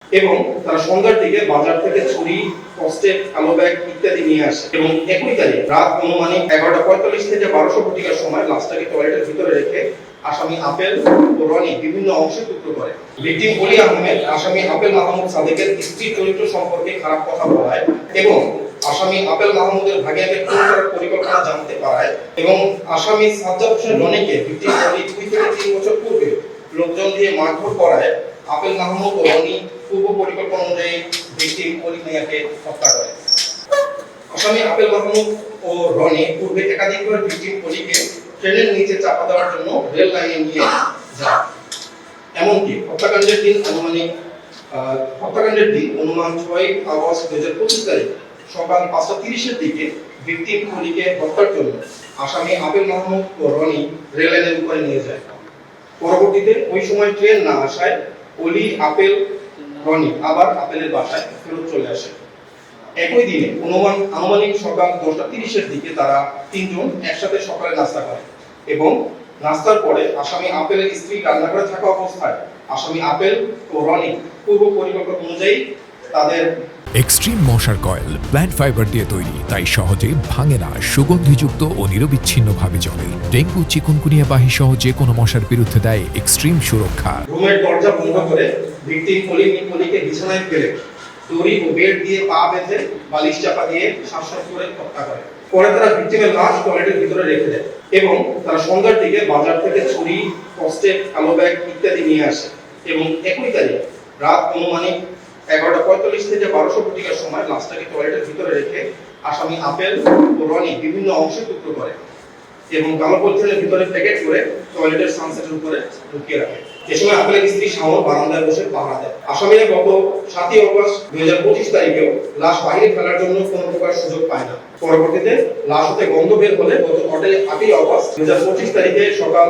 এবং তারা সন্ধ্যার দিকে বাজার থেকে ছুরি, কস্টেপ, কালো ব্যাগ ইত্যাদি নিয়ে আসে এবং একই তারিখ রাত অনুমানিক 11:45 থেকে 12:00 ঘটিকার সময় লাশটাকে টয়লেটের ভিতরে রেখে আসামি আপেল ও রনি বিভিন্ন অংশে টুকরো করে। ভিকটিম অলি আহমেদ আসামি আপেল মাহমুদ সাদেকের স্ত্রী চরিত্র সম্পর্কে খারাপ কথা বলায় এবং আসামি আপেল মাহমুদের ভাগিনাকে খুন করার পরিকল্পনা জানতে পারায় এবং আসামি সাজ্জাদ হোসেন রনিকে ভিকটিম অলি 2 থেকে 3 বছর পূর্বে লোকজন দিয়ে মারধর করায় আপেল মাহমুদ ও রনি পূর্ব পরিকল্পনা অনুযায়ী ভিকটিম অলি মিয়াকে হত্যা করে। আসামি আপেল মাহমুদ ও রনি পূর্বে একাধিকবার ভিকটিম অলিকে ট্রেনের নিচে চাপা দেওয়ার জন্য রেল লাইনে নিয়ে যায়। এমনকি হত্যাকাণ্ডের দিন অনুমান 6 আগস্ট 2025 তারিখ সকাল 5:30 দিকে ভিকটিম অলিকে হত্যার জন্য আসামি আপেল মাহমুদ ও রনি রেল লাইনের উপরে নিয়ে যায়। পরবর্তীতে ওই সময় ট্রেন না আসায় অলি, আপেল, রনি আবার আপেলের বাসায় ফেরত চলে আসে। একই দিনে আনুমানিক সকাল 10:30 দিকে তারা তিনজন একসাথে সকালে নাস্তা করে এবং নাস্তার পরে আসামি আপেলের স্ত্রী রান্নাঘরে থাকা অবস্থায় আসামি আপেল ও রনি পূর্ব পরিকল্পনা অনুযায়ী তাদের এক্সট্রিম মশার কয়েল প্ল্যান্ট ফাইবার দিয়ে তৈরি, তাই সহজে ভাঙে না, সুগন্ধিযুক্ত ও নিরবিচ্ছিন্নভাবে জ্বলে। ডেঙ্গু, চিকুনগুনিয়া বাহি সহ যে কোনো মশার বিরুদ্ধে দেয় এক্সট্রিম সুরক্ষা। রুমের দরজা বন্ধ করে ভিকটিম অলিকে বিছানায় ফেলে দড়ি ও বেল্ট দিয়ে পা বেঁধে বালিশ চাপা দিয়ে শ্বাসরোধ করে হত্যা করে। পরে তারা ভিকটিমের লাশ টয়লেটের ভিতরে রেখে দেয় এবং তারা সন্ধ্যার দিকে বাজার থেকে ছুরি, কস্টেপ, কালো ব্যাগ ইত্যাদি নিয়ে আসে এবং একই তারিখ রাত অনুমানিক 11:45 থেকে 12:00 ঘটিকার সময় লাশটাকে টয়লেটের ভিতরে রেখে আসামি আপেল ও রনি বিভিন্ন অংশে টুকরো করে এবং কালো পলিথিনের ভিতরে প্যাকেট করে টয়লেটের সানসেটের উপরে ঢুকিয়ে রাখে। এ সময় আপেলের স্ত্রী শাওন বারান্দায় বসে পাহারা দেয়। আসামিরা গত 7 আগস্ট 2025 তারিখেও লাশ বাইরে ফেলার জন্য কোনো প্রকার সুযোগ পায় না। পরবর্তীতে লাশ হতে গন্ধ বের হলে গত 8 আগস্ট 2025 তারিখে সকাল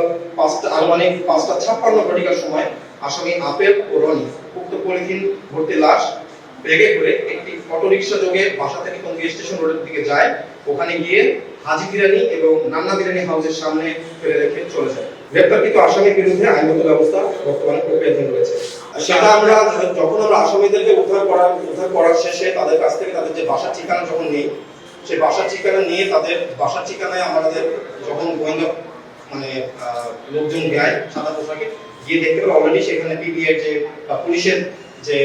আনুমানিক 5:56 ঘটিকার সময় আসামি আপেল ও রনি উক্ত পলিথিন ভর্তি লাশ ব্যাগে করে একটি অটোরিকশা যোগে বাসা থেকে টঙ্গী স্টেশন রোডের দিকে যায়। ওখানে গিয়ে হাজি বিরিয়ানি এবং নান্না বিরিয়ানি হাউসের সামনে ফেলে রেখে চলে যায়। গ্রেপ্তারকৃত আসামির বিরুদ্ধে আইনগত ব্যবস্থা বর্তমানে প্রক্রিয়াধীন রয়েছে। সেটা আমরা যখন আসামিদেরকে উদ্ধার করার শেষে তাদের কাছ থেকে তাদের যে বাসার ঠিকানা যখন নেই, সেই বাসার ঠিকানা নিয়ে তাদের বাসার ঠিকানায় আমাদের যখন গোয়েন্দা লোকজন যায় সাদা পোশাকে গিয়ে দেখতে পেলে অলরেডি সেখানে পিবিআই যে পুলিশের যে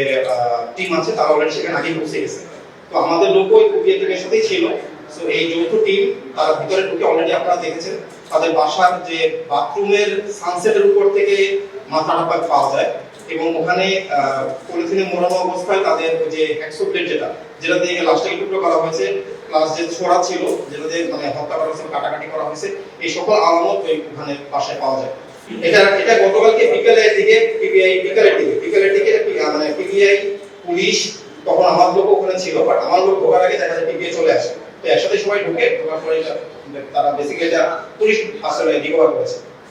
টিম আছে তারা অলরেডি সেখানে আগে পৌঁছে গেছে। তো আমাদের লোক ওই পিবিআই টিমের সাথেই ছিল। সো এই যৌথ টিম তারা ভিতরে ঢুকে অলরেডি আপনারা দেখেছেন তাদের বাসার যে বাথরুমের সানসেটের উপর থেকে মাথাটা পাওয়া যায় এবং ওখানে পলিথিনে মোড়ানো অবস্থায় তাদের যে হ্যাকসোপ্লেট যেটা দিয়ে লাশটাকে টুকরো করা হয়েছে, প্লাস যে ছোড়া ছিল যেটা দিয়ে হত্যা করা হয়েছে, কাটাকাটি করা হয়েছে, এই সকল আলামত ওখানে বাসায় পাওয়া যায়। এটা গতকালকে বিকেলের দিকে পিবিআই পুলিশ তখন আমার লোক ওখানে ছিল, বাট আমার লোক ঢোকার আগে দেখা যায় পিবিআই চলে আসে। তো একসাথে সবাই ঢোকার পরে তারা বেসিক্যালি পুলিশ আসলে রিকভার করেছে।